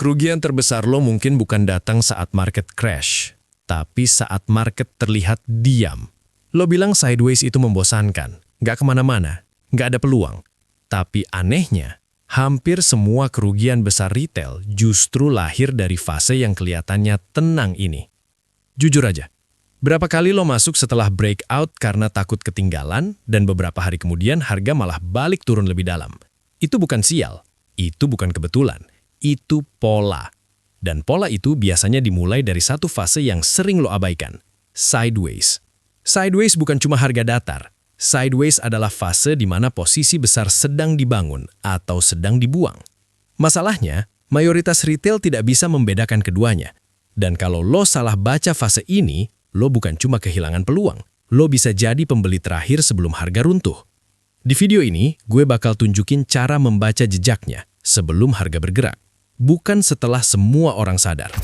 Kerugian terbesar lo mungkin bukan datang saat market crash, tapi saat market terlihat diam. Lo bilang sideways itu membosankan, nggak kemana-mana, nggak ada peluang. Tapi anehnya, hampir semua kerugian besar retail justru lahir dari fase yang kelihatannya tenang ini. Jujur aja, berapa kali lo masuk setelah breakout karena takut ketinggalan dan beberapa hari kemudian harga malah balik turun lebih dalam? Itu bukan sial, itu bukan kebetulan. Itu pola. Dan pola itu biasanya dimulai dari satu fase yang sering lo abaikan, sideways. Sideways bukan cuma harga datar. Sideways adalah fase di mana posisi besar sedang dibangun atau sedang dibuang. Masalahnya, mayoritas retail tidak bisa membedakan keduanya. Dan kalau lo salah baca fase ini, lo bukan cuma kehilangan peluang, lo bisa jadi pembeli terakhir sebelum harga runtuh. Di video ini, gue bakal tunjukin cara membaca jejaknya sebelum harga bergerak. Bukan setelah semua orang sadar.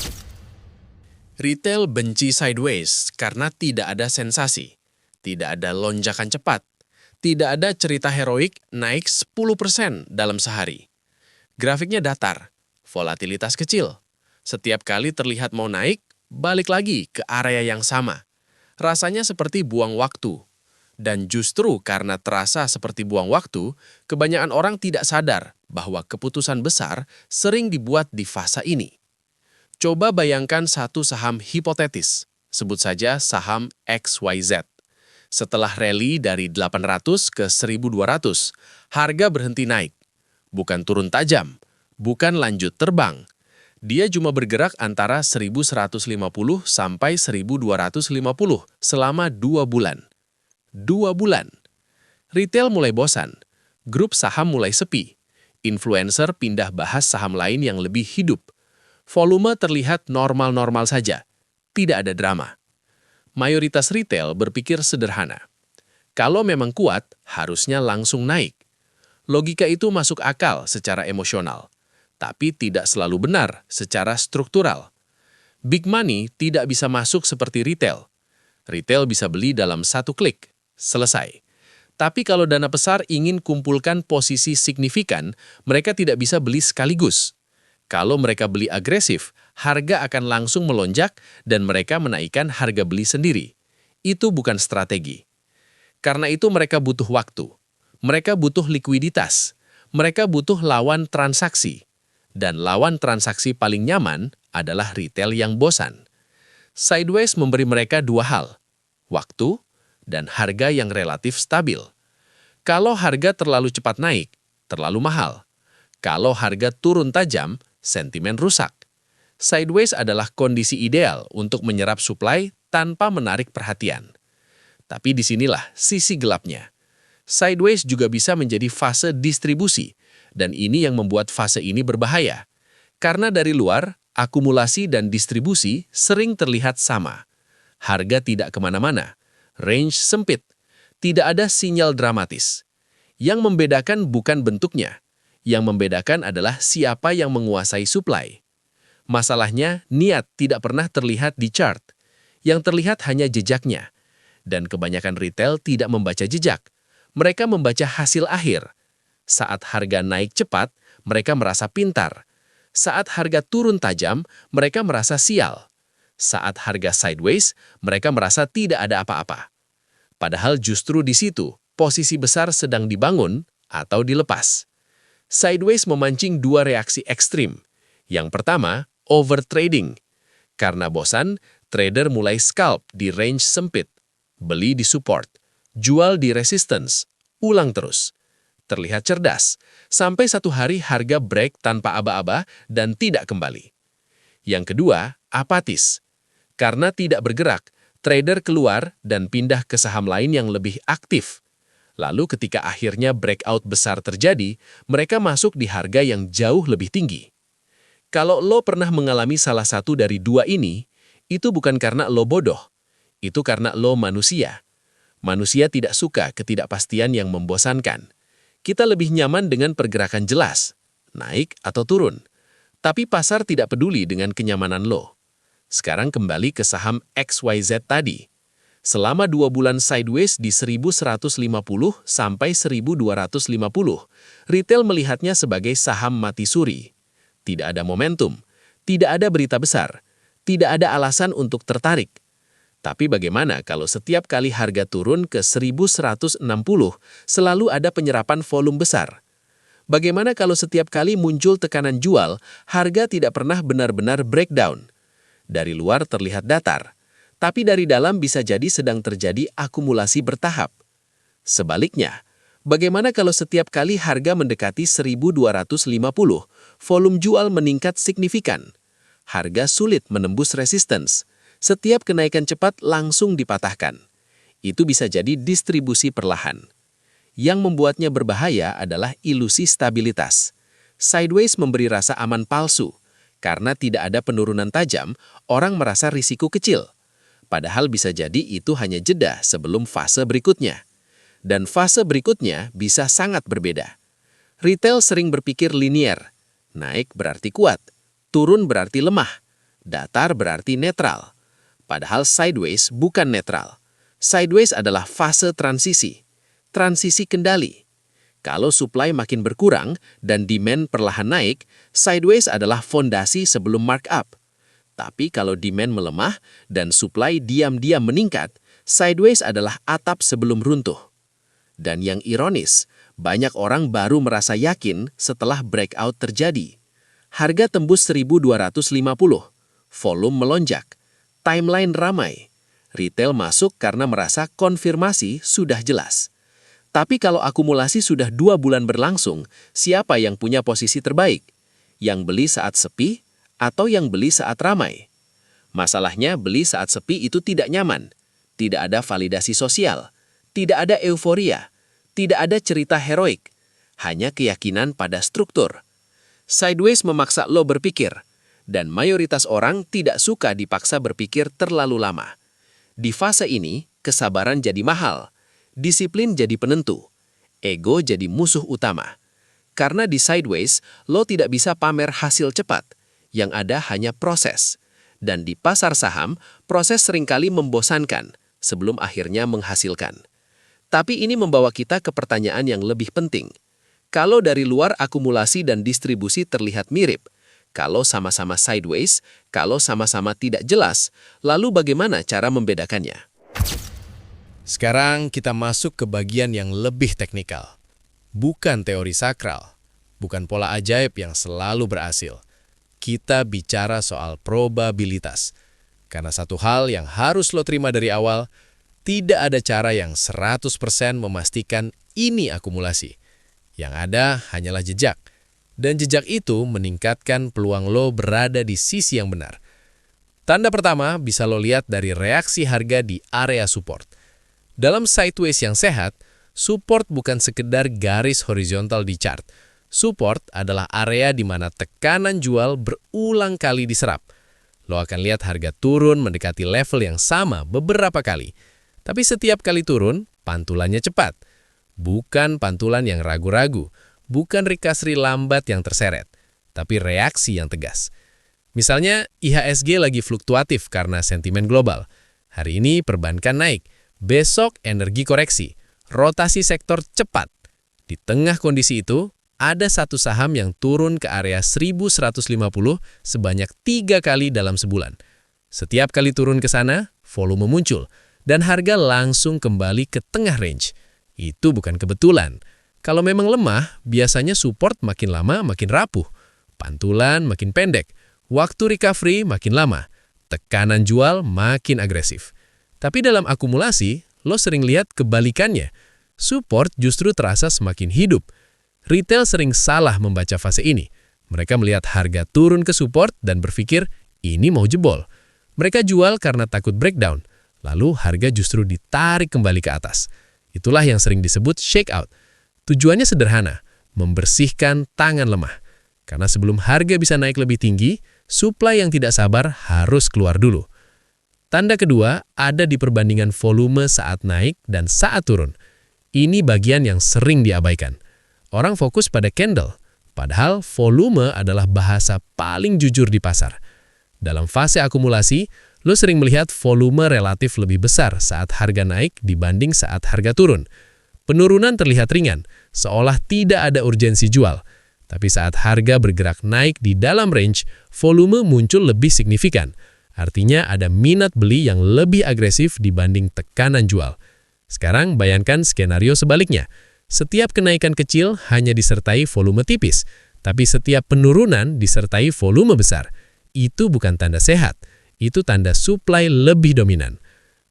Retail benci sideways karena tidak ada sensasi, tidak ada lonjakan cepat, tidak ada cerita heroik naik 10% dalam sehari. Grafiknya datar, volatilitas kecil. Setiap kali terlihat mau naik, balik lagi ke area yang sama. Rasanya seperti buang waktu. Dan justru karena terasa seperti buang waktu, kebanyakan orang tidak sadar bahwa keputusan besar sering dibuat di fase ini. Coba bayangkan satu saham hipotetis, sebut saja saham XYZ. Setelah rally dari 800 ke 1200, harga berhenti naik. Bukan turun tajam, bukan lanjut terbang. Dia cuma bergerak antara 1150 sampai 1250 selama 2 bulan. 2 bulan. Retail mulai bosan, grup saham mulai sepi, influencer pindah bahas saham lain yang lebih hidup. Volume terlihat normal-normal saja, tidak ada drama. Mayoritas retail berpikir sederhana. Kalau memang kuat, harusnya langsung naik. Logika itu masuk akal secara emosional, tapi tidak selalu benar secara struktural. Big money tidak bisa masuk seperti retail. Retail bisa beli dalam satu klik. Selesai. Tapi kalau dana besar ingin kumpulkan posisi signifikan, mereka tidak bisa beli sekaligus. Kalau mereka beli agresif, harga akan langsung melonjak dan mereka menaikkan harga beli sendiri. Itu bukan strategi. Karena itu mereka butuh waktu. Mereka butuh likuiditas. Mereka butuh lawan transaksi. Dan lawan transaksi paling nyaman adalah retail yang bosan. Sideways memberi mereka dua hal, waktu dan harga yang relatif stabil. Kalau harga terlalu cepat naik, terlalu mahal. Kalau harga turun tajam, sentimen rusak. Sideways adalah kondisi ideal untuk menyerap suplai tanpa menarik perhatian. Tapi disinilah sisi gelapnya. Sideways juga bisa menjadi fase distribusi, dan ini yang membuat fase ini berbahaya. Karena dari luar, akumulasi dan distribusi sering terlihat sama. Harga tidak kemana-mana. Range sempit, tidak ada sinyal dramatis. Yang membedakan bukan bentuknya, yang membedakan adalah siapa yang menguasai suplai. Masalahnya, niat tidak pernah terlihat di chart. Yang terlihat hanya jejaknya. Dan kebanyakan retail tidak membaca jejak. Mereka membaca hasil akhir. Saat harga naik cepat, mereka merasa pintar. Saat harga turun tajam, mereka merasa sial. Saat harga sideways, mereka merasa tidak ada apa-apa. Padahal justru di situ, posisi besar sedang dibangun atau dilepas. Sideways memancing dua reaksi ekstrim. Yang pertama, overtrading. Karena bosan, trader mulai scalp di range sempit, beli di support, jual di resistance, ulang terus. Terlihat cerdas, sampai satu hari harga break tanpa aba-aba dan tidak kembali. Yang kedua, apatis. Karena tidak bergerak, trader keluar dan pindah ke saham lain yang lebih aktif. Lalu ketika akhirnya breakout besar terjadi, mereka masuk di harga yang jauh lebih tinggi. Kalau lo pernah mengalami salah satu dari dua ini, itu bukan karena lo bodoh. Itu karena lo manusia. Manusia tidak suka ketidakpastian yang membosankan. Kita lebih nyaman dengan pergerakan jelas, naik atau turun. Tapi pasar tidak peduli dengan kenyamanan lo. Sekarang kembali ke saham XYZ tadi. Selama 2 bulan sideways di 1150 sampai 1250, retail melihatnya sebagai saham mati suri. Tidak ada momentum, Tidak ada berita besar, tidak ada alasan untuk tertarik. Tapi bagaimana kalau setiap kali harga turun ke 1160, selalu ada penyerapan volume besar? Bagaimana kalau setiap kali muncul tekanan jual, harga tidak pernah benar-benar breakdown? Dari luar terlihat datar, tapi dari dalam bisa jadi sedang terjadi akumulasi bertahap. Sebaliknya, bagaimana kalau setiap kali harga mendekati 1250, volume jual meningkat signifikan? Harga sulit menembus resistance. Setiap kenaikan cepat langsung dipatahkan. Itu bisa jadi distribusi perlahan. Yang membuatnya berbahaya adalah ilusi stabilitas. Sideways memberi rasa aman palsu. Karena tidak ada penurunan tajam, orang merasa risiko kecil. Padahal bisa jadi itu hanya jeda sebelum fase berikutnya. Dan fase berikutnya bisa sangat berbeda. Retail sering berpikir linier. Naik berarti kuat, turun berarti lemah, datar berarti netral. Padahal sideways bukan netral. Sideways adalah fase transisi kendali. Kalau supply makin berkurang dan demand perlahan naik, sideways adalah fondasi sebelum markup. Tapi kalau demand melemah dan supply diam-diam meningkat, sideways adalah atap sebelum runtuh. Dan yang ironis, banyak orang baru merasa yakin setelah breakout terjadi. Harga tembus 1250, volume melonjak, timeline ramai. Retail masuk karena merasa konfirmasi sudah jelas. Tapi kalau akumulasi sudah 2 bulan berlangsung, siapa yang punya posisi terbaik? Yang beli saat sepi atau yang beli saat ramai? Masalahnya beli saat sepi itu tidak nyaman. Tidak ada validasi sosial. Tidak ada euforia. Tidak ada cerita heroik. Hanya keyakinan pada struktur. Sideways memaksa lo berpikir. Dan mayoritas orang tidak suka dipaksa berpikir terlalu lama. Di fase ini, kesabaran jadi mahal. Disiplin jadi penentu. Ego jadi musuh utama. Karena di sideways, lo tidak bisa pamer hasil cepat. Yang ada hanya proses. Dan di pasar saham, proses seringkali membosankan sebelum akhirnya menghasilkan. Tapi ini membawa kita ke pertanyaan yang lebih penting. Kalau dari luar akumulasi dan distribusi terlihat mirip, kalau sama-sama sideways, kalau sama-sama tidak jelas, lalu bagaimana cara membedakannya? Sekarang kita masuk ke bagian yang lebih teknikal. Bukan teori sakral, bukan pola ajaib yang selalu berhasil. Kita bicara soal probabilitas. Karena satu hal yang harus lo terima dari awal, tidak ada cara yang 100% memastikan ini akumulasi. Yang ada hanyalah jejak. Dan jejak itu meningkatkan peluang lo berada di sisi yang benar. Tanda pertama bisa lo lihat dari reaksi harga di area support. Dalam sideways yang sehat, support bukan sekedar garis horizontal di chart. Support adalah area di mana tekanan jual berulang kali diserap. Lo akan lihat harga turun mendekati level yang sama beberapa kali. Tapi setiap kali turun, pantulannya cepat. Bukan pantulan yang ragu-ragu. Bukan recovery lambat yang terseret, tapi reaksi yang tegas. Misalnya, IHSG lagi fluktuatif karena sentimen global. Hari ini perbankan naik, besok energi koreksi, rotasi sektor cepat. Di tengah kondisi itu, ada satu saham yang turun ke area 1150 sebanyak 3 kali dalam sebulan. Setiap kali turun ke sana, volume muncul, dan harga langsung kembali ke tengah range. Itu bukan kebetulan. Kalau memang lemah, biasanya support makin lama makin rapuh, pantulan makin pendek, waktu recovery makin lama, tekanan jual makin agresif. Tapi dalam akumulasi, lo sering lihat kebalikannya. Support justru terasa semakin hidup. Retail sering salah membaca fase ini. Mereka melihat harga turun ke support dan berpikir, ini mau jebol. Mereka jual karena takut breakdown, lalu harga justru ditarik kembali ke atas. Itulah yang sering disebut shakeout. Tujuannya sederhana, membersihkan tangan lemah. Karena sebelum harga bisa naik lebih tinggi, supply yang tidak sabar harus keluar dulu. Tanda kedua ada di perbandingan volume saat naik dan saat turun. Ini bagian yang sering diabaikan. Orang fokus pada candle, padahal volume adalah bahasa paling jujur di pasar. Dalam fase akumulasi, lo sering melihat volume relatif lebih besar saat harga naik dibanding saat harga turun. Penurunan terlihat ringan, seolah tidak ada urgensi jual. Tapi saat harga bergerak naik di dalam range, volume muncul lebih signifikan. Artinya ada minat beli yang lebih agresif dibanding tekanan jual. Sekarang bayangkan skenario sebaliknya. Setiap kenaikan kecil hanya disertai volume tipis, tapi setiap penurunan disertai volume besar. Itu bukan tanda sehat, itu tanda supply lebih dominan.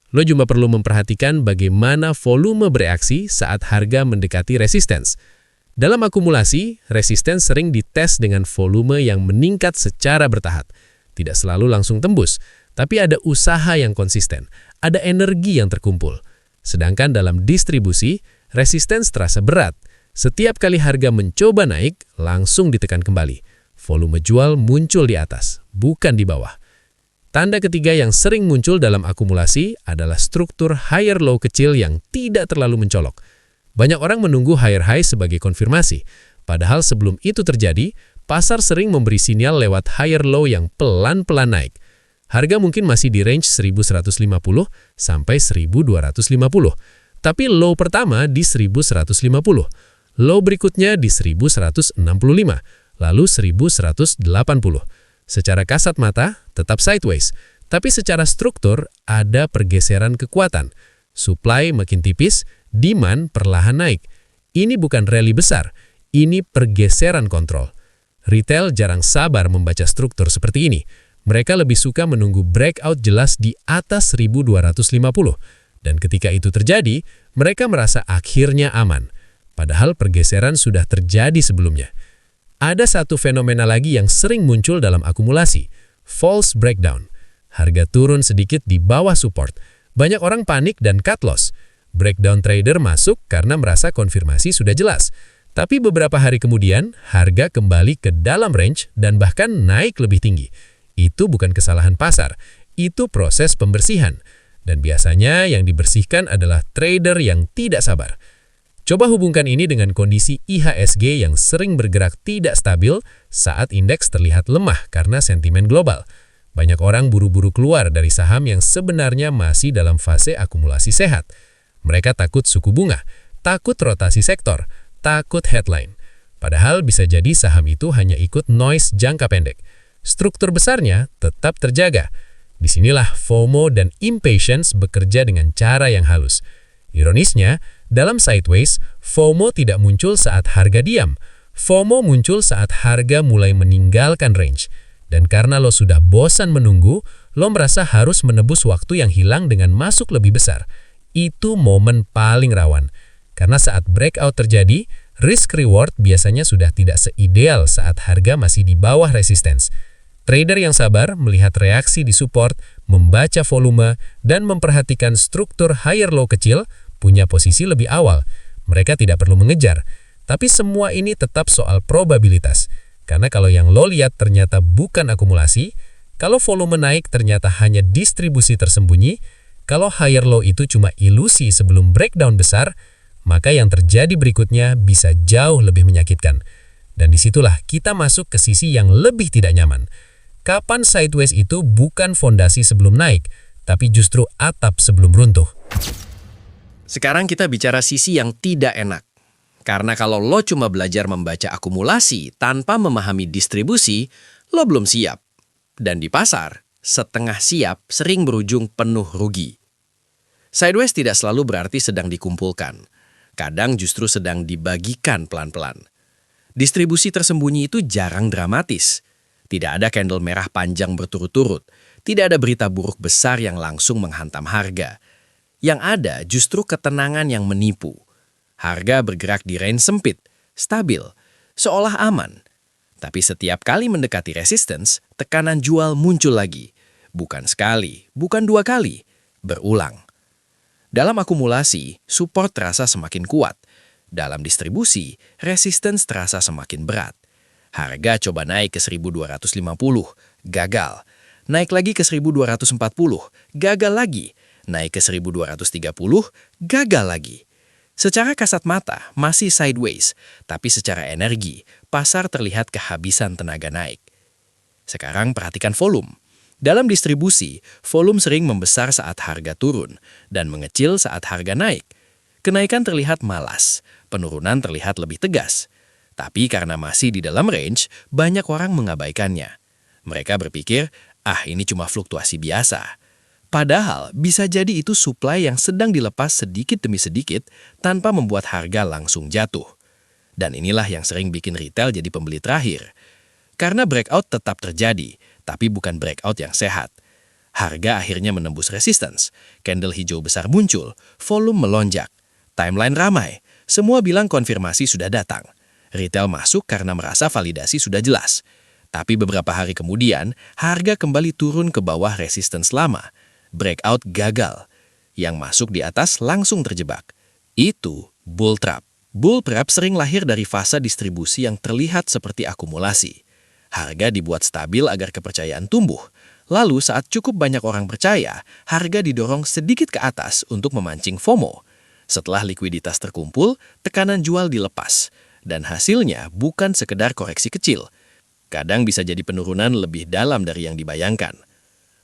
Lo cuma perlu memperhatikan bagaimana volume bereaksi saat harga mendekati resistance. Dalam akumulasi, resistance sering dites dengan volume yang meningkat secara bertahap. Tidak selalu langsung tembus, tapi ada usaha yang konsisten, ada energi yang terkumpul. Sedangkan dalam distribusi, resistance terasa berat. Setiap kali harga mencoba naik, langsung ditekan kembali. Volume jual muncul di atas, bukan di bawah. Tanda ketiga yang sering muncul dalam akumulasi adalah struktur higher low kecil yang tidak terlalu mencolok. Banyak orang menunggu higher high sebagai konfirmasi, padahal sebelum itu terjadi, pasar sering memberi sinyal lewat higher low yang pelan-pelan naik. Harga mungkin masih di range 1150 sampai 1250, tapi low pertama di 1150, low berikutnya di 1165, lalu 1180. Secara kasat mata, tetap sideways, tapi secara struktur ada pergeseran kekuatan. Supply makin tipis, demand perlahan naik. Ini bukan rally besar, ini pergeseran kontrol. Retail jarang sabar membaca struktur seperti ini. Mereka lebih suka menunggu breakout jelas di atas 1250. Dan ketika itu terjadi, mereka merasa akhirnya aman. Padahal pergeseran sudah terjadi sebelumnya. Ada satu fenomena lagi yang sering muncul dalam akumulasi, false breakdown. Harga turun sedikit di bawah support. Banyak orang panik dan cut loss. Breakdown trader masuk karena merasa konfirmasi sudah jelas. Tapi beberapa hari kemudian, harga kembali ke dalam range dan bahkan naik lebih tinggi. Itu bukan kesalahan pasar, itu proses pembersihan. Dan biasanya yang dibersihkan adalah trader yang tidak sabar. Coba hubungkan ini dengan kondisi IHSG yang sering bergerak tidak stabil saat indeks terlihat lemah karena sentimen global. Banyak orang buru-buru keluar dari saham yang sebenarnya masih dalam fase akumulasi sehat. Mereka takut suku bunga, takut rotasi sektor, takut headline. Padahal bisa jadi saham itu hanya ikut noise jangka pendek. Struktur besarnya tetap terjaga. Disinilah FOMO dan impatience bekerja dengan cara yang halus. Ironisnya, dalam sideways, FOMO tidak muncul saat harga diam. FOMO muncul saat harga mulai meninggalkan range. Dan karena lo sudah bosan menunggu, lo merasa harus menebus waktu yang hilang dengan masuk lebih besar. Itu momen paling rawan. Karena saat breakout terjadi, risk-reward biasanya sudah tidak seideal saat harga masih di bawah resistance. Trader yang sabar melihat reaksi di support, membaca volume, dan memperhatikan struktur higher low kecil punya posisi lebih awal. Mereka tidak perlu mengejar. Tapi semua ini tetap soal probabilitas. Karena kalau yang lo lihat ternyata bukan akumulasi, kalau volume naik ternyata hanya distribusi tersembunyi, kalau higher low itu cuma ilusi sebelum breakdown besar, maka yang terjadi berikutnya bisa jauh lebih menyakitkan. Dan disitulah kita masuk ke sisi yang lebih tidak nyaman. Kapan sideways itu bukan fondasi sebelum naik, tapi justru atap sebelum runtuh. Sekarang kita bicara sisi yang tidak enak. Karena kalau lo cuma belajar membaca akumulasi tanpa memahami distribusi, lo belum siap. Dan di pasar, setengah siap sering berujung penuh rugi. Sideways tidak selalu berarti sedang dikumpulkan. Kadang justru sedang dibagikan pelan-pelan. Distribusi tersembunyi itu jarang dramatis. Tidak ada candle merah panjang berturut-turut. Tidak ada berita buruk besar yang langsung menghantam harga. Yang ada justru ketenangan yang menipu. Harga bergerak di range sempit, stabil, seolah aman. Tapi setiap kali mendekati resistance, tekanan jual muncul lagi. Bukan sekali, bukan dua kali, berulang. Dalam akumulasi, support terasa semakin kuat. Dalam distribusi, resistance terasa semakin berat. Harga coba naik ke 1250, gagal. Naik lagi ke 1240, gagal lagi. Naik ke 1230, gagal lagi. Secara kasat mata masih sideways, tapi secara energi, pasar terlihat kehabisan tenaga naik. Sekarang perhatikan volume. Dalam distribusi, volume sering membesar saat harga turun dan mengecil saat harga naik. Kenaikan terlihat malas, penurunan terlihat lebih tegas. Tapi karena masih di dalam range, banyak orang mengabaikannya. Mereka berpikir, ini cuma fluktuasi biasa. Padahal bisa jadi itu supply yang sedang dilepas sedikit demi sedikit tanpa membuat harga langsung jatuh. Dan inilah yang sering bikin retail jadi pembeli terakhir. Karena breakout tetap terjadi, tapi bukan breakout yang sehat. Harga akhirnya menembus resistance, candle hijau besar muncul, volume melonjak, timeline ramai, semua bilang konfirmasi sudah datang. Retail masuk karena merasa validasi sudah jelas. Tapi beberapa hari kemudian, harga kembali turun ke bawah resistance lama. Breakout gagal. Yang masuk di atas langsung terjebak. Itu bull trap. Bull trap sering lahir dari fase distribusi yang terlihat seperti akumulasi. Harga dibuat stabil agar kepercayaan tumbuh. Lalu saat cukup banyak orang percaya, harga didorong sedikit ke atas untuk memancing FOMO. Setelah likuiditas terkumpul, tekanan jual dilepas. Dan hasilnya bukan sekedar koreksi kecil. Kadang bisa jadi penurunan lebih dalam dari yang dibayangkan.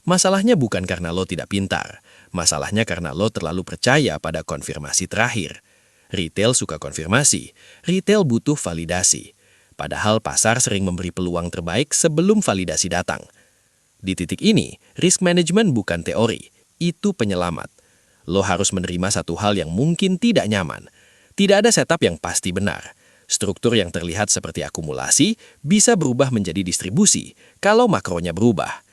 Masalahnya bukan karena lo tidak pintar. Masalahnya karena lo terlalu percaya pada konfirmasi terakhir. Retail suka konfirmasi. Retail butuh validasi. Padahal pasar sering memberi peluang terbaik sebelum validasi datang. Di titik ini, risk management bukan teori. Itu penyelamat. Lo harus menerima satu hal yang mungkin tidak nyaman. Tidak ada setup yang pasti benar. Struktur yang terlihat seperti akumulasi bisa berubah menjadi distribusi kalau makronya berubah.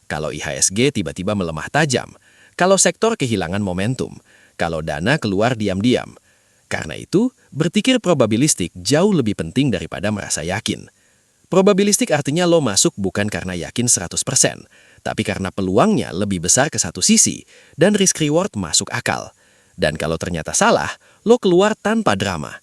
Kalau IHSG tiba-tiba melemah tajam, kalau sektor kehilangan momentum, kalau dana keluar diam-diam. Karena itu, berpikir probabilistik jauh lebih penting daripada merasa yakin. Probabilistik artinya lo masuk bukan karena yakin 100%, tapi karena peluangnya lebih besar ke satu sisi dan risk reward masuk akal. Dan kalau ternyata salah, lo keluar tanpa drama.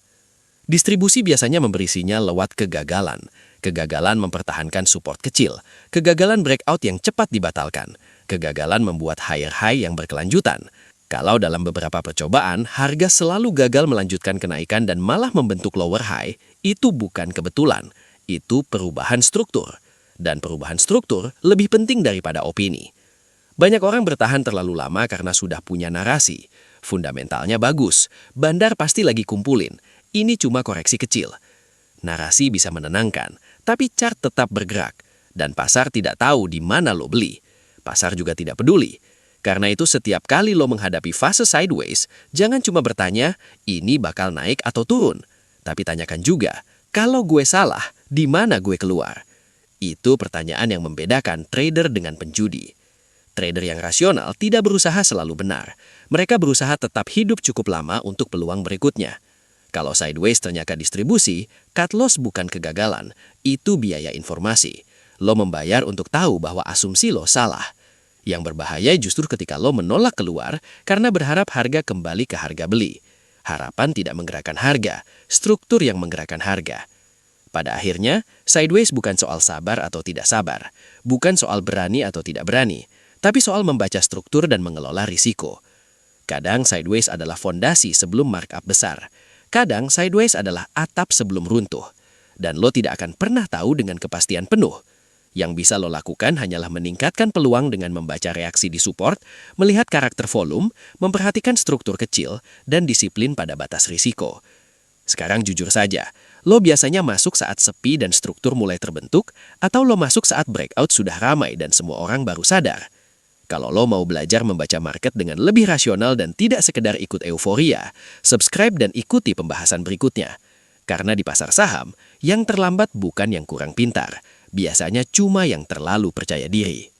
Distribusi biasanya memberi sinyal lewat kegagalan. Kegagalan mempertahankan support kecil. Kegagalan breakout yang cepat dibatalkan. Kegagalan membuat higher high yang berkelanjutan. Kalau dalam beberapa percobaan, harga selalu gagal melanjutkan kenaikan dan malah membentuk lower high, itu bukan kebetulan. Itu perubahan struktur. Dan perubahan struktur lebih penting daripada opini. Banyak orang bertahan terlalu lama karena sudah punya narasi. Fundamentalnya bagus. Bandar pasti lagi kumpulin. Ini cuma koreksi kecil. Narasi bisa menenangkan, tapi chart tetap bergerak. Dan pasar tidak tahu di mana lo beli. Pasar juga tidak peduli. Karena itu setiap kali lo menghadapi fase sideways, jangan cuma bertanya, ini bakal naik atau turun. Tapi tanyakan juga, kalau gue salah, di mana gue keluar? Itu pertanyaan yang membedakan trader dengan penjudi. Trader yang rasional tidak berusaha selalu benar. Mereka berusaha tetap hidup cukup lama untuk peluang berikutnya. Kalau sideways ternyata distribusi, cut loss bukan kegagalan, itu biaya informasi. Lo membayar untuk tahu bahwa asumsi lo salah. Yang berbahaya justru ketika lo menolak keluar karena berharap harga kembali ke harga beli. Harapan tidak menggerakkan harga, struktur yang menggerakkan harga. Pada akhirnya, sideways bukan soal sabar atau tidak sabar, bukan soal berani atau tidak berani, tapi soal membaca struktur dan mengelola risiko. Kadang sideways adalah fondasi sebelum markup besar. Kadang sideways adalah atap sebelum runtuh. Dan lo tidak akan pernah tahu dengan kepastian penuh. Yang bisa lo lakukan hanyalah meningkatkan peluang dengan membaca reaksi di support, melihat karakter volume, memperhatikan struktur kecil, dan disiplin pada batas risiko. Sekarang jujur saja, lo biasanya masuk saat sepi dan struktur mulai terbentuk, atau lo masuk saat breakout sudah ramai dan semua orang baru sadar? Kalau lo mau belajar membaca market dengan lebih rasional dan tidak sekedar ikut euforia, subscribe dan ikuti pembahasan berikutnya. Karena di pasar saham, yang terlambat bukan yang kurang pintar, biasanya cuma yang terlalu percaya diri.